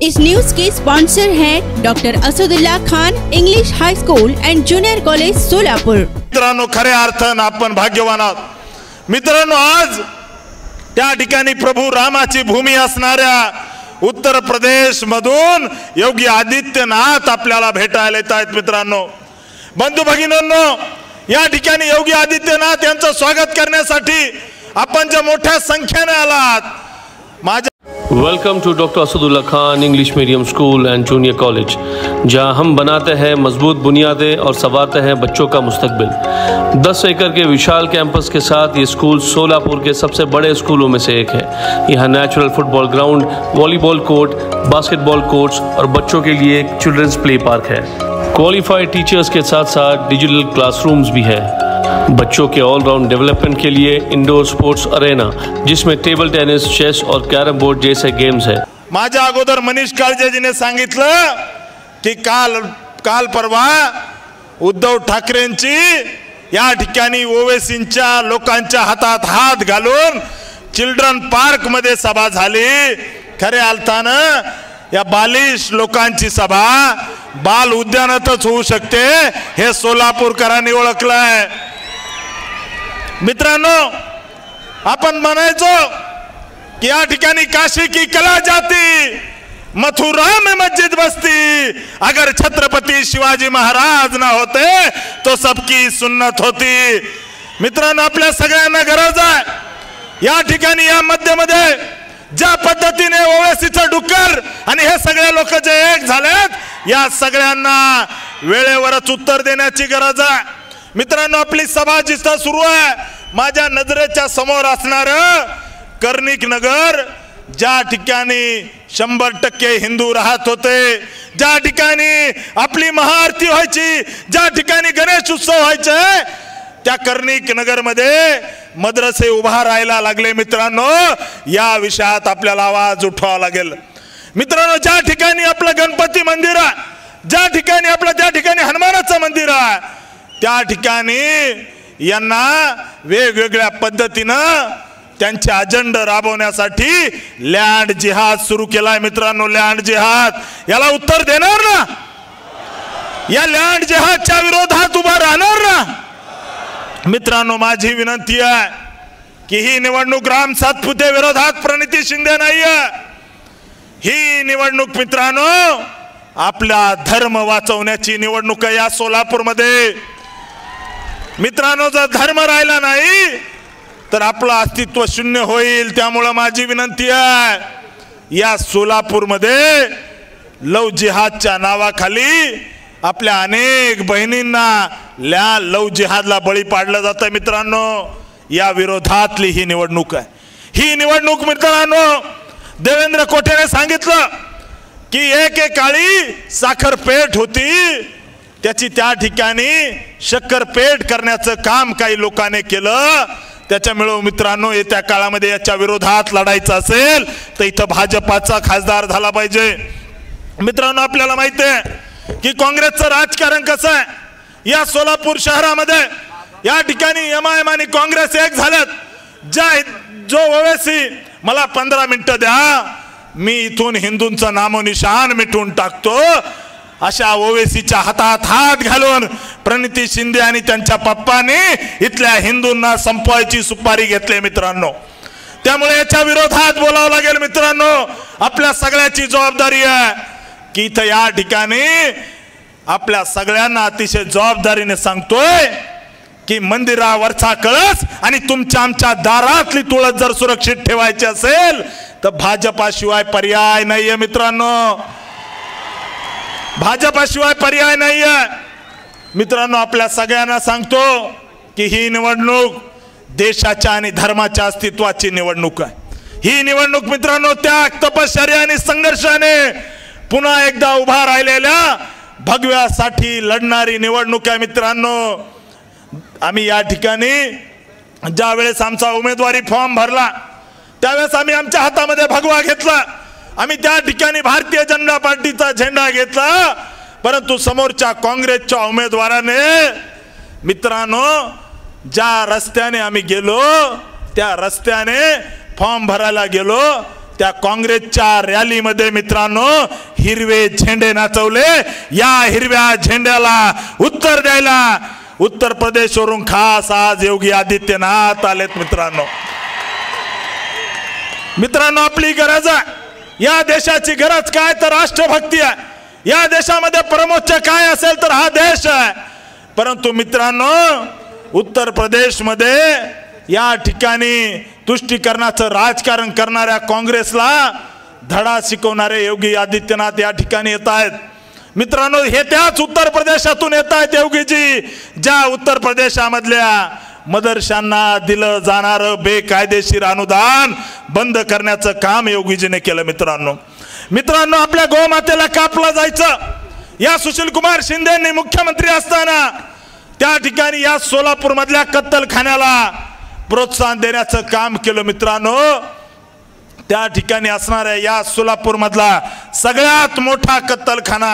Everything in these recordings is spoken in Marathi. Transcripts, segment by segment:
इस न्यूज के स्पॉन्सर हैं doctor Asadullah Khan English high school and junior college Solapur. मित्रांनो, खऱ्या अर्थानं आपण भाग्यवान आहोत। मित्रांनो, आज त्या ठिकाणी प्रभू रामाची भूमी असणाऱ्या उत्तर प्रदेश मधून योगी आदित्यनाथ आपल्याला भेटायला येत आहेत। मित्रांनो, बंधू भगिनींनो, या ठिकाणी योगी आदित्यनाथ यांचं स्वागत करण्यासाठी आपण जे मोठ्या संख्येने आलात, welcome to doctor Asadullah Khan English medium school and junior college, जहां हम बनाते हैं मजबूत बुनियादें और संवारते हैं बच्चों का मुस्तकबिल। 10 एकड़ के विशाल कैंपस के साथ ये स्कूल सोलापुर के सबसे बड़े स्कूलों में से एक है। यहाँ natural football ground, volleyball court, basketball courts और बच्चों के लिए एक चिल्ड्रंस प्ले पार्क है। क्वालिफाइड टीचर्स के साथ साथ डिजिटल क्लासरूम्स भी है। बच्चों के ऑलराउंड डेवलपमेंट के लिए इंडोर स्पोर्ट्स अरेना, जिसमें टेबल टेनिस, चेस और कैरम बोर्ड जैसे गेम्स है। माझ्या अगोदर मनीष काळजेजीने सांगितलं की काल परवा उद्धव ठाकरेंची या ठिकाणी ओवेसींच्या लोकांच्या हातात हात घालून चिल्ड्रन पार्क मध्ये सभा झाली। खऱ्या अर्थानं या बालिश लोकांची सभा बाल उद्यानातच होऊ शकते, हे सोलापूरकरांनी ओळखलंय। मित्रांनो, आपण म्हणायचो की या ठिकाणी काशी की कला जाती, मथुरा में मस्जिद बसती, अगर छत्रपती शिवाजी महाराज ना होते तो सबकी सुन्नत होती। मित्रांनो, आपल्या सगळ्यांना गरज आहे या ठिकाणी या मध्यमध्ये ज्या पद्धतीने ओवेसीचं डुक्कर आणि हे सगळे लोक जे एक झालेत, या सगळ्यांना वेळेवरच उत्तर देण्याची गरज आहे। मित्रांनो, आपली सभा जिथं सुरू आहे, माझ्या नजरेच्या समोर असणारं कर्णिक नगर, ज्या ठिकाणी 100% हिंदू राहत होते, ज्या ठिकाणी आपली महाआरती व्हायची, ज्या ठिकाणी गणेश उत्सव व्हायचे, त्या कर्णिक नगर मध्ये मद्रसे उभा राहायला लागले। मित्रांनो, या विषयात आपल्याला आवाज उठवावा लागेल। मित्रांनो, ज्या ठिकाणी आपलं गणपती मंदिर आहे, ज्या ठिकाणी आपलं त्या ठिकाणी हनुमानाचं मंदिर आहे, त्या ठिकाणी यांना वेगवेगळ्या पद्धतीनं त्यांचे अजेंडा राबवण्यासाठी लँड जिहाद सुरू केलाय। मित्रांनो, लँड जिहाद याला उत्तर देणार ना? या लँड जिहादच्या विरोधात उभा राहणार ना? मित्रांनो, माझी विनंती आहे की ही निवडणूक राम सातपुते विरोधात प्रणिती शिंदे नाहीये। ही निवडणूक मित्रांनो आपला धर्म वाचवण्याची निवडणूक आहे या सोलापूरमध्ये। मित्रांनो, जर धर्म राहिला नाही तर आपलं अस्तित्व शून्य होईल। त्यामुळे माझी विनंती आहे, या सोलापूरमध्ये लव जिहादच्या नावाखाली आपल्या अनेक बहिणींना लव जिहादला बळी पाडलं जातं। मित्रांनो, या विरोधातली ही निवडणूक आहे। ही निवडणूक मित्रांनो, देवेंद्र कोठेने सांगितलं की एकेकाळी साखर पेठ होती, त्याची त्या ठिकाणी शक्कर पेठ करण्याचं काम काही लोकांनी केलं। त्याच्यामुळे मित्रांनो, येत्या काळामध्ये याच्या विरोधात लढायचं असेल तर इथं भाजपाचा खासदार झाला पाहिजे। मित्रांनो, आपल्याला माहिती आहे की काँग्रेसचं राजकारण कसं आहे। या सोलापूर शहरामध्ये या ठिकाणी एमआयएम आणि काँग्रेस एक झालेत। जो ओवेसी मला 15 मिनिटं द्या, मी इथून हिंदूंचं नामोनिशान मिटवून टाकतो, अशा ओवेसीच्या हातात हात घालून प्रणिती शिंदे आणि त्यांच्या पप्पाने इथल्या हिंदूंना संपवायची सुपारी घेतली। मित्रांनो, त्यामुळे याच्या विरोधात बोलावं लागेल। मित्रांनो, आपल्या सगळ्याची जबाबदारी आहे की इथं या ठिकाणी आपल्या सगळ्यांना अतिशय जबाबदारीने सांगतोय की मंदिरावरचा कळस आणि तुमच्या आमच्या दारातली तुळस जर सुरक्षित ठेवायची असेल तर भाजपाशिवाय पर्याय नाहीये। मित्रांनो, भाजपाशिवाय पर्याय नाहीये। मित्रांनो, आपल्या सगळ्यांना सांगतो की ही निवडणूक देशाच्या आणि धर्माच्या अस्तित्वाची निवडणूक आहे। ही निवडणूक मित्रांनो त्याग, तपश्चर्या आणि संघर्षाने पुन्हा एकदा उभा राहिलेल्या भगव्यासाठी लढणारी निवडणूक आहे। मित्रांनो, आम्ही या ठिकाणी ज्या वेळेस आमचा उमेदवारी फॉर्म भरला त्यावेळेस आम्ही आमच्या हातामध्ये भगवा घेतला, आम्ही त्या ठिकाणी भारतीय जनता पार्टीचा झेंडा घेतला, परंतु समोरच्या काँग्रेसच्या उमेदवाराने मित्रांनो ज्या रस्त्याने आम्ही गेलो त्या रस्त्याने फॉर्म भरायला गेलो त्या काँग्रेसच्या रॅलीमध्ये मित्रांनो हिरवे झेंडे नाचवले। या हिरव्या झेंड्याला उत्तर द्यायला उत्तर प्रदेशवरून खास आज योगी आदित्यनाथ आलेत। मित्रांनो आपली गरज आहे, या देशाची गरज काय तर राष्ट्रभक्ती आहे। या देशामध्ये परमोच्च काय असेल तर हा देश आहे। परंतु मित्रांनो उत्तर प्रदेशमध्ये या ठिकाणी तुष्टीकरणाचं राजकारण करणाऱ्या काँग्रेसला धडा शिकवणारे योगी आदित्यनाथ या ठिकाणी येत आहेत। मित्रांनो हे त्याच उत्तर प्रदेशातून येत आहेत योगीजी, ज्या उत्तर प्रदेशामधल्या मदरशांना दिलं जाणारं बेकायदेशीर अनुदान बंद करण्याचं काम योगीजीने केलं। मित्रांनो आपल्या गोमातेला कापलं जायचं, या सुशील कुमार शिंदेंनी मुख्यमंत्री असताना त्या ठिकाणी या सोलापूर मधल्या कत्तलखान्याला प्रोत्साहन देण्याचं काम केलं। मित्रांनो त्या ठिकाणी असणाऱ्या या सोलापूर मधला सगळ्यात मोठा कत्तलखाना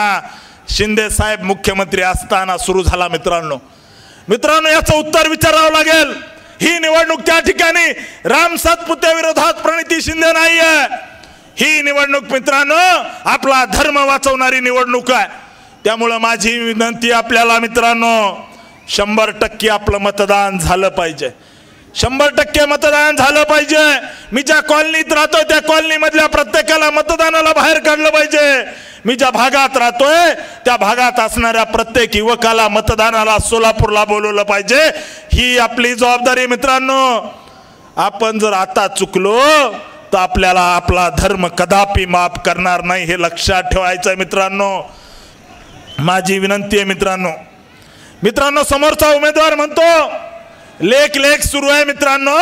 शिंदे साहेब मुख्यमंत्री असताना सुरू झाला। मित्रांनो याचं उत्तर विचारावं लागेल। ही निवडणूक त्या ठिकाणी राम सातपुते विरोधात प्रणिती शिंदे नाहीये, ही निवडणूक मित्रांनो आपला धर्म वाचवणारी निवडणूक आहे। त्यामुळे माझी विनंती आपल्याला मित्रांनो 100% आपलं मतदान झालं पाहिजे, 100% मतदान झालं पाहिजे। मी ज्या कॉलनीत राहतोय त्या कॉलनी मधल्या प्रत्येकाला मतदानाला बाहेर काढलं पाहिजे। मी ज्या भागात राहतोय त्या भागात असणाऱ्या प्रत्येक युवकाला मतदानाला सोलापूरला बोलवलं पाहिजे, ही आपली जबाबदारी। मित्रांनो आपण जर आता चुकलो तर आपल्याला आपला धर्म कदापि माफ करणार नाही, हे लक्षात ठेवायचं आहे। माझी विनंती आहे मित्रांनो समोरचा उमेदवार म्हणतो लेख सुरू आहे मित्रांनो,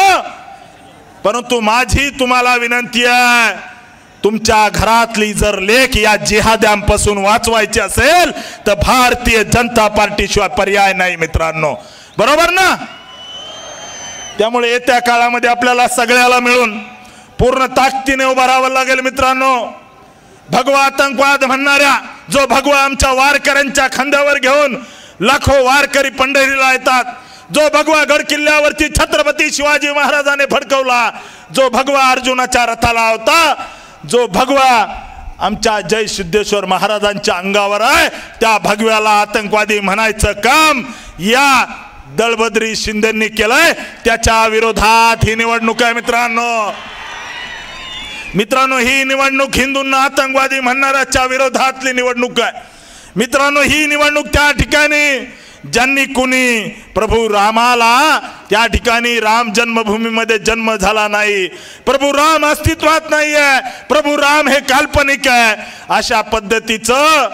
परंतु माझी तुम्हाला विनंती आहे तुमच्या घरातली जर लेख या जिहाद्यांपासून वाचवायची असेल तर भारतीय जनता पार्टी शिवाय पर्याय नाही मित्रांनो, बरोबर ना। त्यामुळे येत्या काळामध्ये आपल्याला सगळ्याला मिळून पूर्ण ताकदीने उभा राहावं लागेल। मित्रांनो भगवा आतंकवाद म्हणणाऱ्या जो भगवा आमच्या वारकऱ्यांच्या खांद्यावर घेऊन लाखो वारकरी पंढरीला येतात, जो भगवा गड किल्ल्यावरती छत्रपती शिवाजी महाराजांनी फडकवला, जो भगवा अर्जुनाच्या रथाला होता, जो भगवा आमच्या जय सिद्धेश्वर महाराजांच्या अंगावर आहे, त्या भगव्याला आतंकवादी म्हणायचं काम या दळभद्री शिंदेंनी केलंय। त्याच्या विरोधात ही निवडणूक आहे मित्रांनो ही निवडणूक हिंदूंना आतंकवादी म्हणणाऱ्याच्या विरोधातली निवडणूक आहे। मित्रांनो ही निवडणूक त्या ठिकाणी ज्यांनी कुणी प्रभू रामाला त्या ठिकाणी राम जन्मभूमीमध्ये जन्म झाला नाही, प्रभू राम अस्तित्वात नाही आहे, प्रभू राम हे काल्पनिक आहे, अशा पद्धतीचं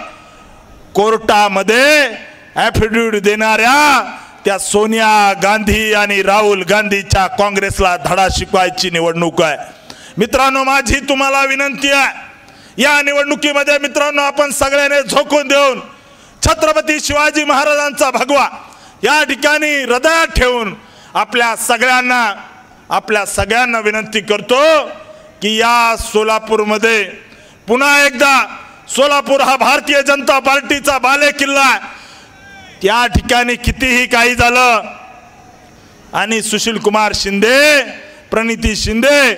कोर्टामध्ये ॲफिडेव्हिट देणाऱ्या त्या सोनिया गांधी आणि राहुल गांधीच्या काँग्रेसला धडा शिकवायची निवडणूक आहे। मित्रांनो माझी तुम्हाला विनंती आहे या निवडणुकीमध्ये मित्रांनो आपण सगळ्यांनी झोकून देऊन छत्रपती शिवाजी महाराजांचा भगवा या ठिकाणी हृदयात ठेवून आपल्या सगळ्यांना विनंती करतो की या सोलापूरमध्ये पुन्हा एकदा सोलापूर हा भारतीय जनता पार्टीचा बालेकिल्ला आहे। त्या ठिकाणी कितीही काही झालं आणि सुशील कुमार शिंदे, प्रणिती शिंदे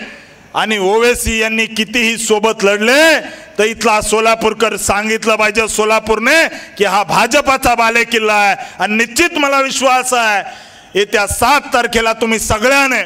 आणि ओवेसी यांनी कितीही सोबत लढले तर इथला सोलापूरकर सांगितलं पाहिजे सोलापूरने की हा भाजपाचा बालेकिल्ला आहे। आणि निश्चित मला विश्वास आहे येत्या 7 तारखेला तुम्ही सगळ्यांनी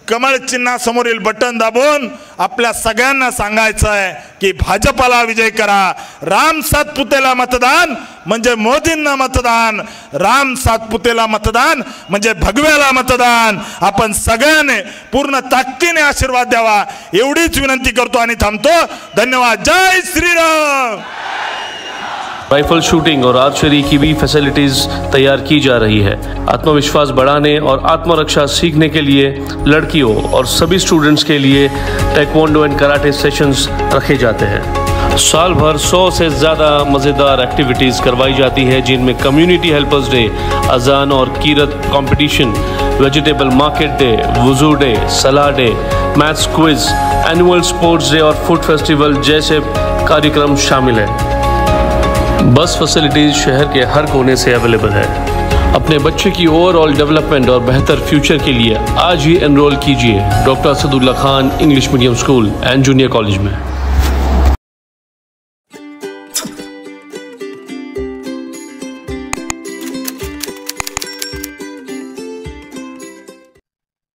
कमळ चिन्हासमोरील बटन दाबून आपल्या सगळ्यांना सांगायचं आहे की भाजपाला विजय करा। राम सातपुतेला मतदान म्हणजे मोदींना मतदान, राम सातपुतेला मतदान म्हणजे भगव्याला मतदान। आपण सगळ्यांनी पूर्ण ताकदीने आशीर्वाद द्यावा एवढीच विनंती करतो आणि थांबतो। धन्यवाद। जय श्रीराम। राइफल शूटिंग और आर्चरी की भी फैसिलिटीज तैयार की जा रही है। आत्मविश्वास बढ़ाने और आत्मरक्षा सीखने के लिए लड़कियों और सभी स्टूडेंट्स के लिए टेक्वांडो एंड कराटे सेशंस रखे जाते हैं। साल भर 100 से ज़्यादा मज़ेदार एक्टिविटीज़ करवाई जाती है जिनमें कम्युनिटी हेल्पर्स डे, अजान और कीरत कंपटीशन, वेजिटेबल मार्केट डे, वुजू डे, सलाह day, maths quiz, annual sports day और फूड फेस्टिवल जैसे कार्यक्रम शामिल हैं। बस फैसिलिटीज शहर के हर कोने से अवेलेबल है। अपने बच्चे की ओवरऑल डेवलपमेंट और बेहतर फ्यूचर के लिए आज ही एनरोल कीजिए doctor Asadullah Khan English medium school and junior college में।